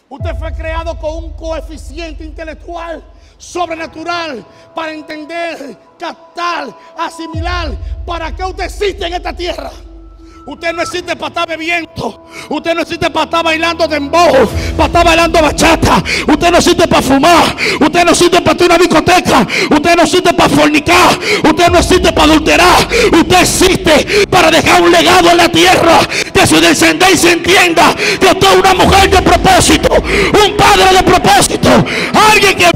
Usted fue creado con un coeficiente intelectual sobrenatural para entender, captar, asimilar para qué usted existe en esta tierra. Usted no existe para estar bebiendo. Usted no existe para estar bailando dembow, para estar bailando bachata. Usted no existe para fumar. Usted no existe para tener una discoteca. Usted no existe para fornicar. Usted no existe para adulterar. Usted existe para dejar un legado en la tierra, que su descendencia entienda que usted es una mujer de propósito, un padre de propósito, alguien que...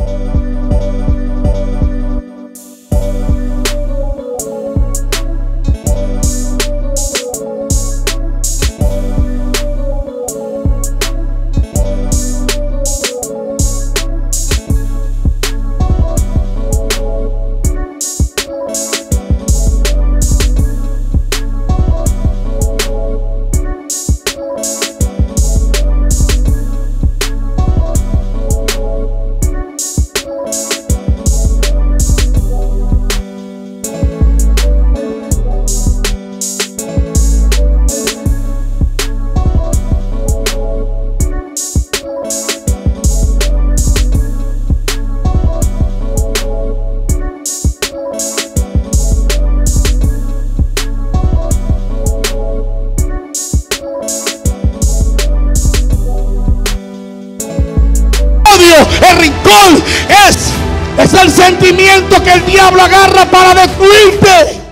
El rincón es el sentimiento que el diablo agarra para destruirte.